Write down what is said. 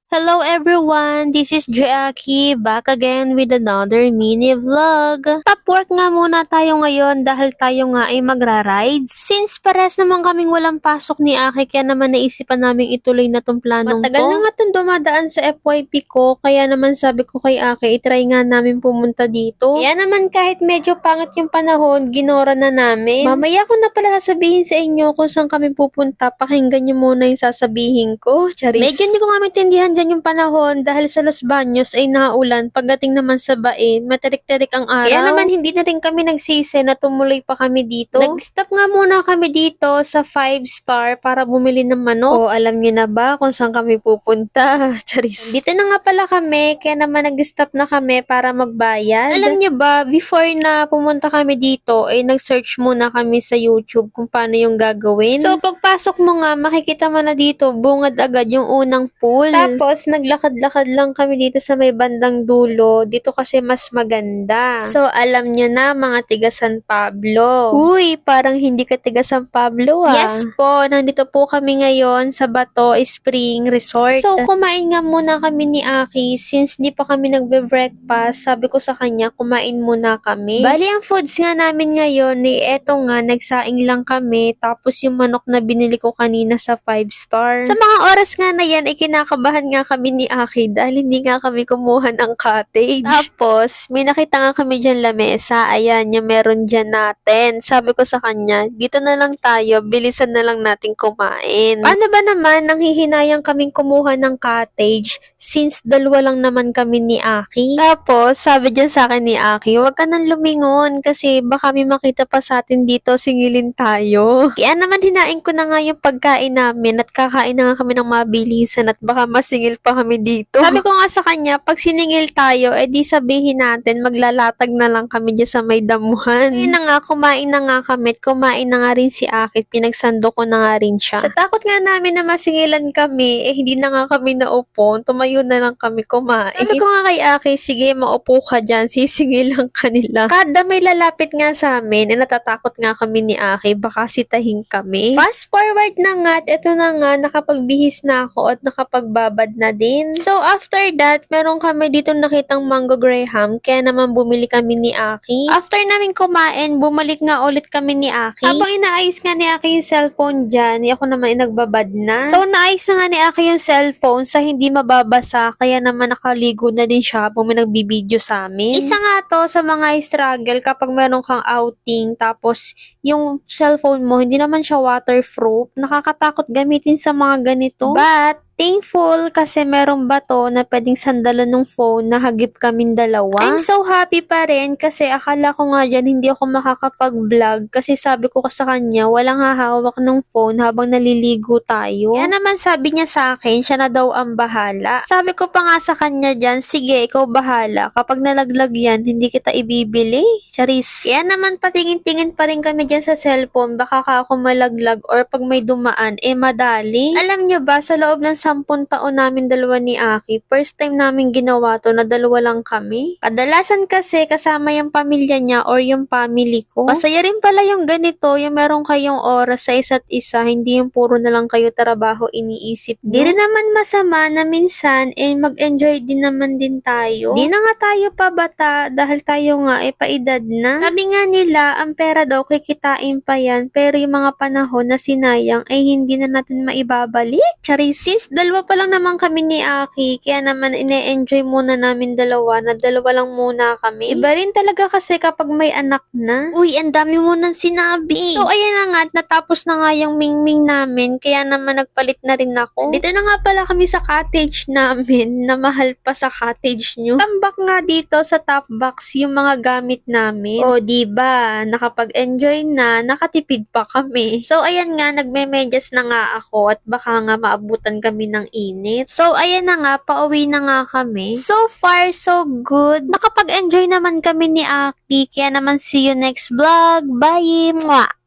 Hello everyone, this is Jackie back again with another mini vlog. Stop work nga muna tayo ngayon dahil tayo nga ay magra-rides. Since pares naman kaming walang pasok ni Aki, kaya naman naisipan naming ituloy na tong planong Matagal to. na nga itong dumadaan sa FYP ko, kaya naman sabi ko kay Aki, itry nga namin pumunta dito. Kaya naman kahit medyo pangit yung panahon, ginora na namin. Mamaya ko na pala sasabihin sa inyo kung saan kami pupunta, pakinggan nyo muna yung sasabihin ko. Charis. Medyo hindi ko nga maintindihan dyan yung panahon dahil sa Los Baños ay naulan, pagdating naman sa Bain, matarik-tarik ang araw. Kaya naman hindi na rin kami nagsisi na tumuloy pa kami dito. Nag-stop nga muna kami dito sa 5 Star para bumili ng manok. O alam nyo na ba kung saan kami pupunta? Charis. Dito na nga pala kami, kaya naman nag-stop na kami para magbayad. Alam nyo ba, before na pumunta kami dito, ay nag-search muna kami sa YouTube kung paano yung gagawin. So pagpasok mo nga, makikita mo na dito, bungad agad yung unang pool. Tapos naglakad-lakad lang kami dito sa may bandang dulo. Dito kasi mas maganda. So alam nyo na mga tiga San Pablo. Uy, parang hindi ka tiga San Pablo ah. Yes po, nandito po kami ngayon sa Bato Spring Resort. So kumain nga muna kami ni Aki since di pa kami nagbe-breakfast. Sabi ko sa kanya, kumain muna kami. Bali ang foods nga namin ngayon, eto nga, nagsaing lang kami. Tapos yung manok na binili ko kanina sa 5 Star. Sa mga oras nga na yan, kinakabahan nga kami ni Aki dahil hindi nga kami kumuha ng cottage. Tapos, may nakita nga kami dyan lamesa. Ayan, yung meron dyan natin. Sabi ko sa kanya, dito na lang tayo, bilisan na lang natin kumain. Paano ba naman nang hihinayang kaming kumuha ng cottage since dalawa lang naman kami ni Aki? Tapos, sabi dyan sa akin ni Aki, huwag ka nang lumingon kasi baka may makita pa sa atin dito, singilin tayo. Kaya naman hinain ko na nga yung pagkain namin at kakain na nga kami ng mabilisan at baka masingil pa kami dito. Sabi ko nga sa kanya, pag siningil tayo, di sabihin natin, maglalatag na lang kami dyan sa may damuhan. Kaya na nga, kumain na nga kami at kumain na nga rin si Akit, pinagsando ko na nga rin siya. Sa takot nga namin na masingilan kami, hindi na nga kami naupo, tumayo na lang kami kumain. Sabi ko nga kay Akit, sige, maupo ka dyan, sisingilan ka nila. Kada may lalapit nga sa amin, natatakot nga kami ni Akit, baka sitahin kami. Fast forward na nga, at eto na nga, nakapagbihis na ako at nakapagbabad na din. So, after that, meron kami dito nakitang mango graham, kaya naman bumili kami ni Aki. After namin kumain, bumalik nga ulit kami ni Aki. Habang inaayos nga ni Aki yung cellphone dyan, ako naman nagbabad na. So, naayos na nga ni Aki yung cellphone sa hindi mababasa, kaya naman nakaligo na din siya habang may nagbibideo sa amin. Isa nga to sa mga struggle kapag meron kang outing, tapos yung cellphone mo, hindi naman siya waterproof, nakakatakot gamitin sa mga ganito. But, thankful kasi merong bato na pwedeng sandalan ng phone na hagip kaming dalawa. I'm so happy pa rin kasi akala ko nga dyan hindi ako makakapag-vlog kasi sabi ko sa kanya walang hahawak ng phone habang naliligo tayo. Kaya naman sabi niya sa akin, siya na daw ang bahala. Sabi ko pa nga sa kanya dyan, sige ikaw bahala. Kapag nalaglag yan, hindi kita ibibili. Charis. Kaya naman patingin-tingin pa rin kami dyan sa cellphone, baka ako malaglag or pag may dumaan, madali. Alam nyo ba, sa loob ng 10 taon namin dalawa ni Aki, first time namin ginawa to na dalawa lang kami. Kadalasan kasi kasama yung pamilya niya or yung family ko. Masaya rin pala yung ganito, yung meron kayong oras sa isa't isa, hindi yung puro na lang kayo trabaho iniisip nyo. Di rin naman masama na minsan, mag-enjoy din naman din tayo. Di na nga tayo pabata dahil tayo nga paedad na. Sabi nga nila, ang pera daw kikitain pa yan, pero yung mga panahon na sinayang ay hindi na natin maibabalik. Charis. Since dalawa pa lang naman kami ni Aki, kaya naman ine-enjoy muna namin dalawa, na dalawa lang muna kami. Iba rin talaga kasi kapag may anak na. Uy, ang dami mo nang sinabi. So, ayan na nga, natapos na nga yung mingming namin, kaya naman nagpalit na rin ako. Dito na nga pala kami sa cottage namin, na mahal pa sa cottage nyo. Tambak nga dito sa top box yung mga gamit namin. O, diba, nakapag-enjoy na, nakatipid pa kami. So, ayan nga, nagme-medyas na nga ako at baka nga maabutan kami ng init. So, ayan na nga, pauwi na nga kami. So far, so good. Nakapag-enjoy naman kami ni Aki, kaya naman see you next vlog. Bye! Mwah!